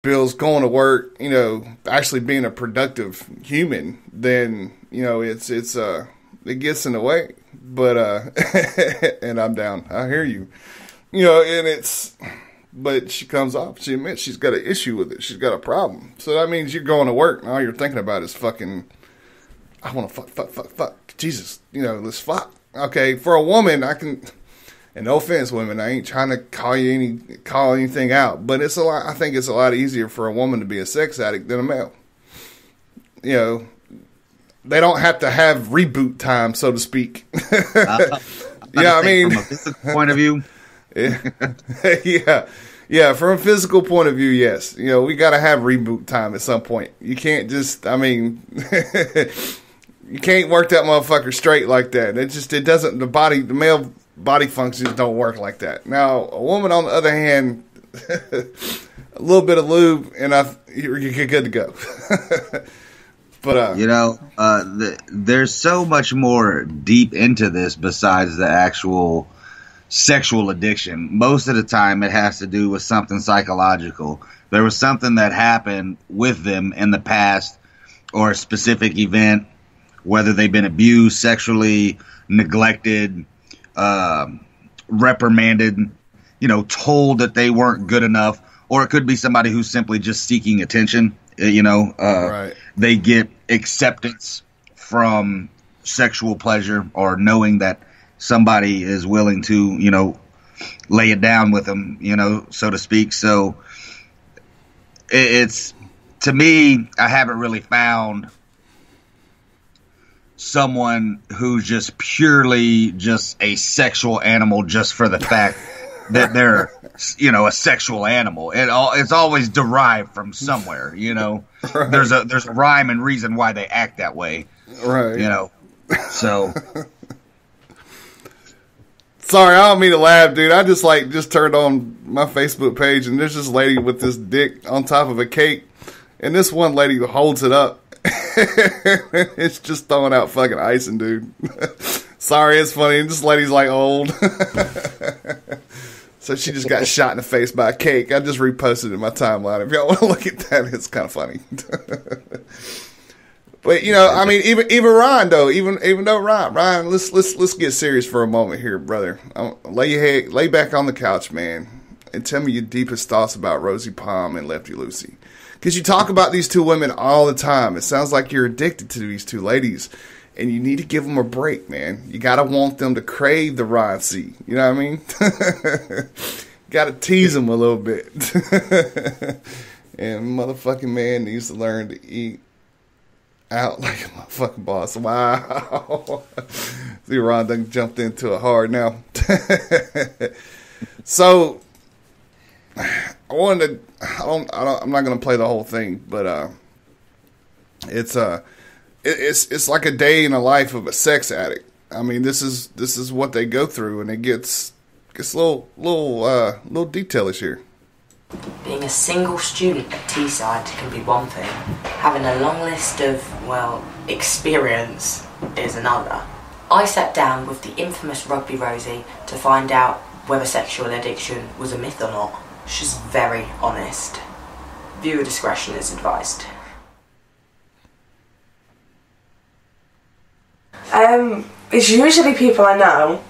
bills, going to work, actually being a productive human, then, it gets in the way. But, and I'm down. I hear you. But she comes off. She admits she's got an issue with it. She's got a problem. So that means you're going to work and all you're thinking about is fucking, I want to fuck. Jesus, let's fuck. Okay, for a woman, I can, and no offense, women, I ain't trying to call anything out, but I think it's a lot easier for a woman to be a sex addict than a male. They don't have to have reboot time, so to speak. I mean, from a physical point of view. Yeah, from a physical point of view, yes. We got to have reboot time at some point. You can't just, you can't work that motherfucker straight like that. It doesn't, the male body functions don't work like that. Now, a woman, on the other hand, a little bit of lube, and you're good to go. But there's so much more deep into this besides the actual sexual addiction. Most of the time, it has to do with something psychological. There was something that happened with them in the past, or a specific event, whether they've been abused sexually, neglected, reprimanded, told that they weren't good enough, or it could be somebody who's simply just seeking attention. Right. They get acceptance from sexual pleasure, or knowing that somebody is willing to, lay it down with them, so to speak. So it's, to me, I haven't really found someone who's just purely just a sexual animal just for the fact that they're, a sexual animal. It's always derived from somewhere, Right. There's a rhyme and reason why they act that way. Right. So. Sorry, I don't mean to laugh, dude. I just turned on my Facebook page, and there's this lady with this dick on top of a cake, and this one lady holds it up. It's just throwing out fucking icing, dude. Sorry, it's funny. This lady's like old. So she just got shot in the face by a cake. I just reposted it in my timeline. If y'all want to look at that, it's kind of funny. But even Ryan though, even though Ryan, let's get serious for a moment here, brother. Lay back on the couch, man, and tell me your deepest thoughts about Rosie Palm and Lefty Lucy. Because you talk about these two women all the time. It sounds like you're addicted to these two ladies, and you need to give them a break, man. You gotta want them to crave the Ryan C. You know what I mean? Gotta tease them a little bit. And motherfucking man needs to learn to eat out like a motherfucking boss. Wow. See, Ron done jumped into it hard now. So I'm not gonna play the whole thing, but it's like a day in the life of a sex addict. I mean, this is what they go through, and it gets a little detailish here. Being a single student at Teesside can be one thing. Having a long list of, experience is another. I sat down with the infamous Rugby Rosie to find out whether sexual addiction was a myth or not. She's very honest. Viewer discretion is advised. It's usually people I know.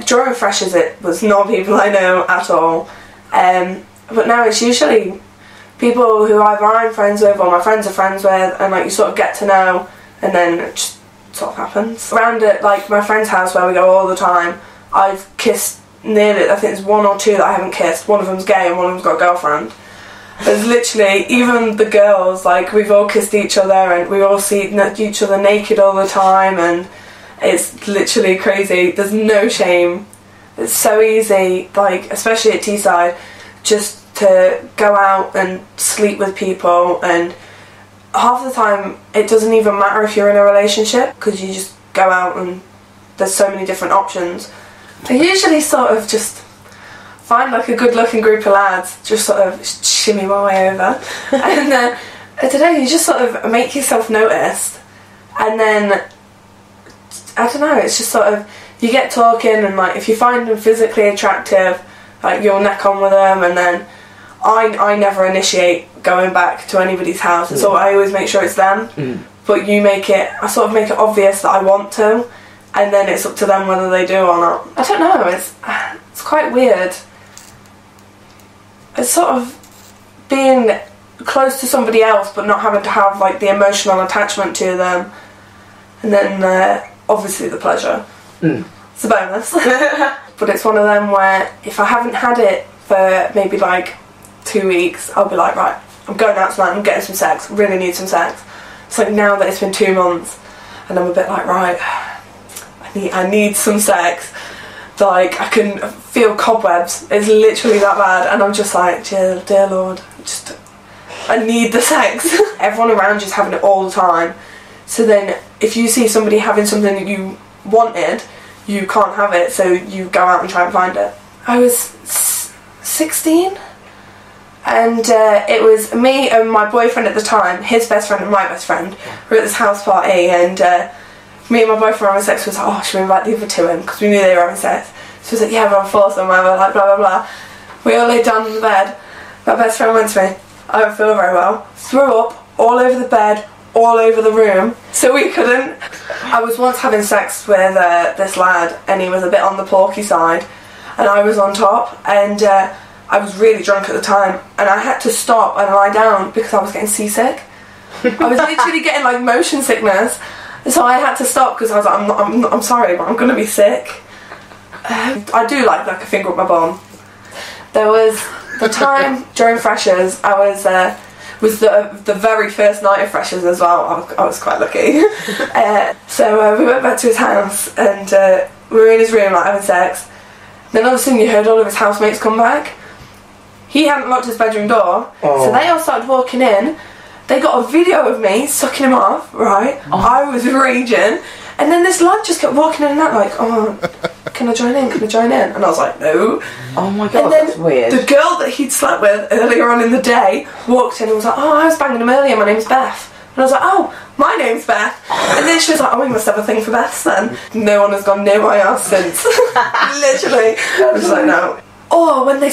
During Freshers it was not people I know at all. But now it's usually people who either I'm friends with or my friends are friends with, and you sort of get to know, and then it just sort of happens. Around at my friend's house where we go all the time, I've kissed nearly, I think there's one or two that I haven't kissed. One of them's gay and one of them's got a girlfriend. There's literally, even the girls, we've all kissed each other and we all see each other naked all the time, and it's literally crazy. There's no shame. It's so easy, especially at Teesside, just to go out and sleep with people, and half the time it doesn't even matter if you're in a relationship, because you just go out and there's so many different options. I usually sort of just find a good looking group of lads, just sort of shimmy my way over, and I don't know, you just sort of make yourself noticed, and then I don't know, it's just sort of, you get talking, and if you find them physically attractive, you'll neck on with them, and then I never initiate going back to anybody's house. So I always make sure it's them. But I sort of make it obvious that I want to, and then it's up to them whether they do or not. I don't know, it's quite weird. It's sort of being close to somebody else but not having to have like the emotional attachment to them, and then obviously the pleasure. It's a bonus. But it's one of them where if I haven't had it for maybe like 2 weeks, I'll be like, right, I'm going out tonight, I'm getting some sex, really need some sex. It's like now that it's been 2 months and I'm a bit like, right, I need some sex. Like, I can feel cobwebs. It's literally that bad. And I'm just like, dear Lord, I need the sex. Everyone around you's having it all the time. So then if you see somebody having something that you wanted, you can't have it, so you go out and try and find it. I was 16, and it was me and my boyfriend at the time, his best friend and my best friend, were at this house party, and me and my boyfriend were having sex. We was like, oh, should we invite the other two in? Because we knew they were having sex. So we was like, yeah, we're on foursome, and we're like, blah, blah, blah. We all laid down on the bed. My best friend went to me, I don't feel very well, threw up all over the bed, all over the room, so we couldn't. I was once having sex with this lad, and he was a bit on the porky side, and I was on top, and I was really drunk at the time, and I had to stop and lie down because I was getting seasick. I was literally getting like motion sickness, so I had to stop because I was like, I'm sorry, but I'm gonna be sick. I do like a finger up my bum. There was the time during Freshers, I was the very first night of Freshers as well. I was quite lucky. So we went back to his house, and we were in his room like having sex. Then all of a sudden you heard all of his housemates come back. He hadn't locked his bedroom door, so they all started walking in. They got a video of me sucking him off, right? I was raging. And then this lad just kept walking in and out like, oh, can I join in? Can I join in? And I was like, no. Oh my God, and then that's weird. The girl that he'd slept with earlier on in the day walked in and was like, oh, I was banging him earlier, my name's Beth. And I was like, oh, my name's Beth. And then she was like, oh, we must have a thing for Beths then. No one has gone near my house since. Literally. I was like, no. Or when they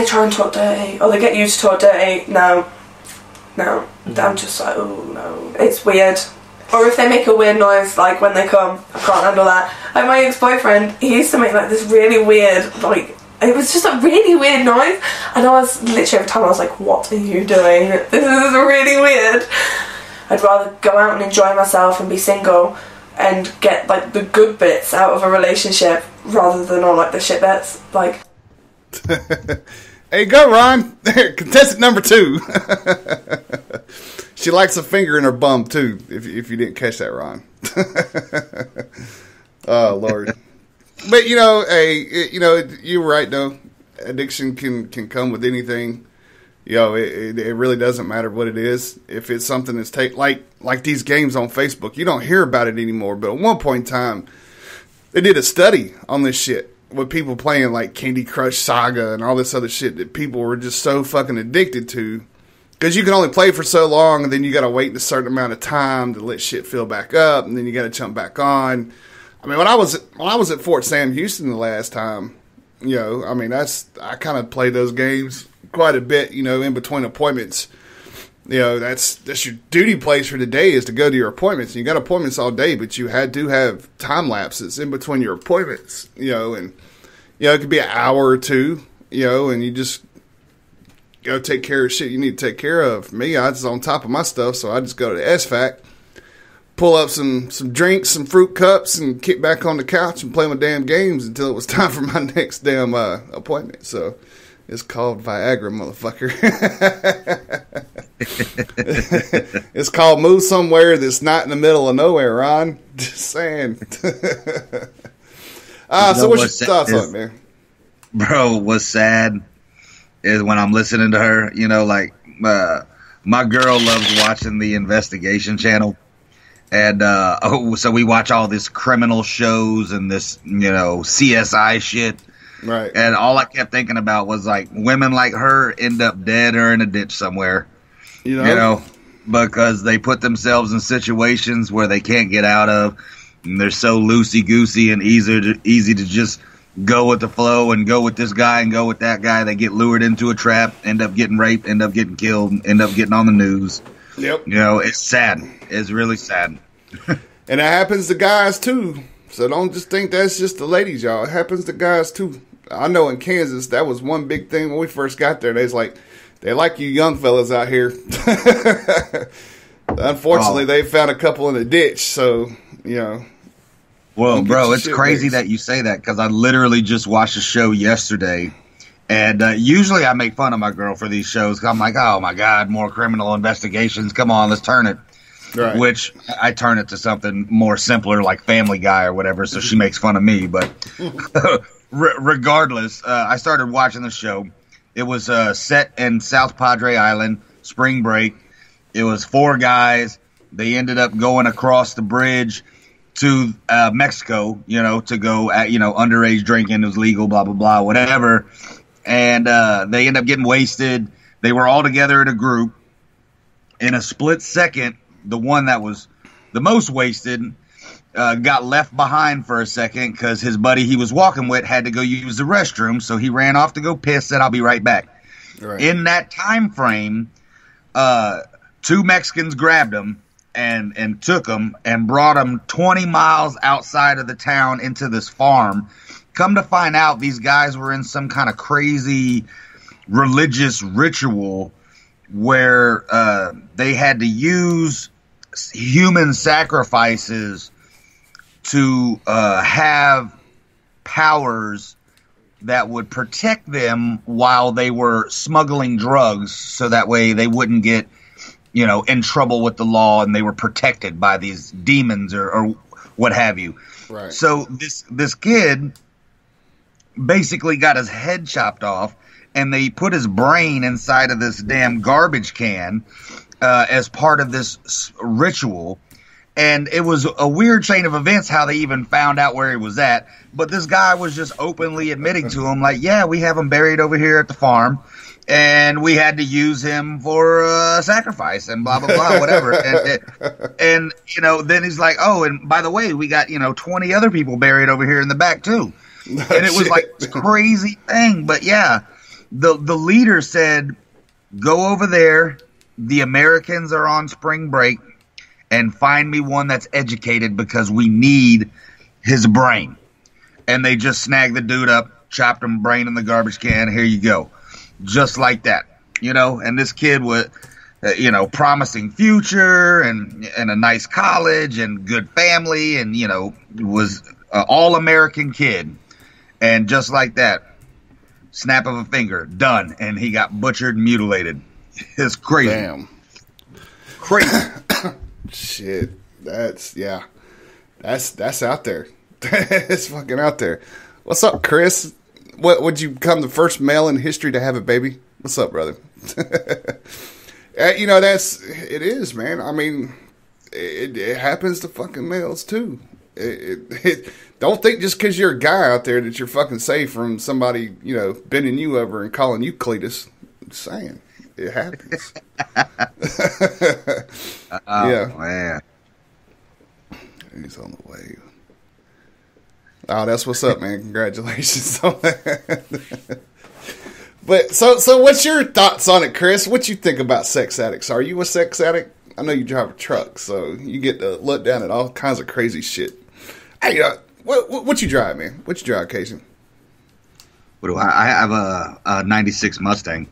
try and talk dirty, or they get you to talk dirty, no. I'm just like, oh no. It's weird. Or if they make a weird noise, like when they come, I can't handle that. Like my ex-boyfriend, he used to make like this really weird, like, it was just a really weird noise. And I was literally, every time I was like, what are you doing? This is really weird. I'd rather go out and enjoy myself and be single and get like the good bits out of a relationship rather than all like the shit bits. Like, hey, go Ron. Contestant number 2. She likes a finger in her bum too. If you didn't catch that, Ron. Oh Lord. But you're right though. Addiction can come with anything. It really doesn't matter what it is. If it's something that's like these games on Facebook, you don't hear about it anymore. But at one point in time, they did a study on this shit with people playing like Candy Crush Saga and all this other shit that people were just so fucking addicted to. Because you can only play for so long, and then you got to wait a certain amount of time to let shit fill back up, and then you got to jump back on. I mean, when I was at Fort Sam Houston the last time, I kind of played those games quite a bit, in between appointments. That's your duty place for the day is to go to your appointments. And you got appointments all day, but you had to have time lapses in between your appointments, and it could be an hour or two, and you just go take care of shit you need to take care of. Me, I was on top of my stuff, so I just go to the SFAC, pull up some drinks, some fruit cups, and kick back on the couch and play my damn games until it was time for my next damn appointment. So it's called Viagra, motherfucker. It's called Move Somewhere That's Not in the Middle of Nowhere, Ron. Just saying. So what's your thoughts on it, man? Bro, what's sad is when I'm listening to her, my girl loves watching the investigation channel. And so we watch all this criminal shows and this, CSI shit. Right. And all I kept thinking about was like women like her end up dead or in a ditch somewhere. Because they put themselves in situations where they can't get out of. And they're so loosey goosey and easy to just go with the flow and go with this guy and go with that guy. They get lured into a trap, end up getting raped, end up getting killed, end up getting on the news. Yep. You know, it's sad. It's really sad. And it happens to guys too. So don't just think that's just the ladies, y'all. It happens to guys too. I know in Kansas, that was one big thing when we first got there. They like you young fellas out here. Unfortunately, they found a couple in the ditch. So, you know. Well, bro, it's crazy that you say that because I literally just watched a show yesterday. And usually I make fun of my girl for these shows. 'Cause I'm like, oh, my God, more criminal investigations. Come on, let's turn it. Right. Which I turn it to something more simpler like Family Guy or whatever. So she makes fun of me. But regardless, I started watching the show. It was set in South Padre Island, spring break. It was 4 guys. They ended up going across the bridge to Mexico, you know, to go at, you know, underage drinking. It was legal, blah, blah, blah, whatever. And they ended up getting wasted. They were all together in a group. In a split second, the one that was the most wasted got left behind for a second because his buddy he was walking with had to go use the restroom. So he ran off to go piss, said, I'll be right back. Right. In that time frame, 2 Mexicans grabbed him and took him and brought him 20 miles outside of the town into this farm. Come to find out, these guys were in some kind of crazy religious ritual where they had to use human sacrifices to have powers that would protect them while they were smuggling drugs, so that way they wouldn't get, you know, in trouble with the law, and they were protected by these demons or what have you. Right. So this kid basically got his head chopped off, and they put his brain inside of this damn garbage can as part of this ritual. And it was a weird chain of events how they even found out where he was at. But this guy was just openly admitting to him, like, yeah, we have him buried over here at the farm, and we had to use him for sacrifice and blah, blah, blah, whatever. And, you know, then he's like, oh, and by the way, we got, you know, 20 other people buried over here in the back, too. And it was like this crazy thing. But, yeah, the leader said, go over there. The Americans are on spring break. And find me one that's educated because we need his brain. And they just snagged the dude up, chopped him brain in the garbage can. Here you go. Just like that. You know, and this kid was, you know, promising future and a nice college and good family and, you know, was an all-American kid. And just like that, snap of a finger, done. And he got butchered and mutilated. It's crazy. Damn. Crazy. Shit, that's out there. It's fucking out there. What's up, Chris? What would you become the first male in history to have a baby? What's up, brother? You know, it is, man. I mean, it happens to fucking males too. Don't think just because you're a guy out there that you're fucking safe from somebody, you know, bending you over and calling you Cletus. I'm saying. It happens. Yeah. Man. He's on the way. Oh, that's what's up, man. Congratulations on that. But so what's your thoughts on it, Chris? What you think about sex addicts? Are you a sex addict? I know you drive a truck, so you get to look down at all kinds of crazy shit. Hey, what you drive, man? What you drive, Casey? What do I have a 96 Mustang.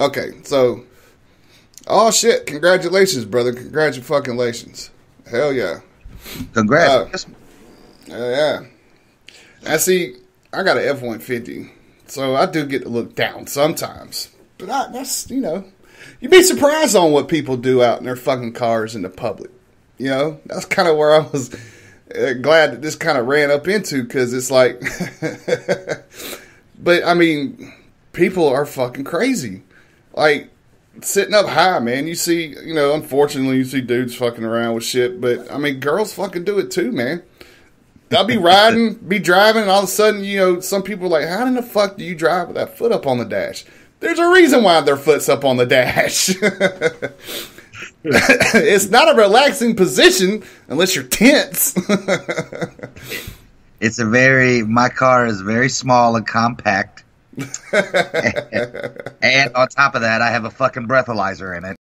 Okay, so, oh shit! Congratulations, brother! Congratulations! Hell yeah! Congrats! Yeah. I see. I got an F-150, so I do get to look down sometimes. But that's, you know, you'd be surprised on what people do out in their fucking cars in the public. You know, that's kind of where I was glad that this kind of ran up into, because it's like, but I mean, people are fucking crazy. Like, sitting up high, man. You see, you know, unfortunately, you see dudes fucking around with shit. But, I mean, girls fucking do it too, man. They'll be riding, be driving, and all of a sudden, you know, some people are like, how in the fuck do you drive with that foot up on the dash? There's a reason why their foot's up on the dash. It's not a relaxing position unless you're tense. My car is very small and compact. And on top of that, I have a fucking breathalyzer in it.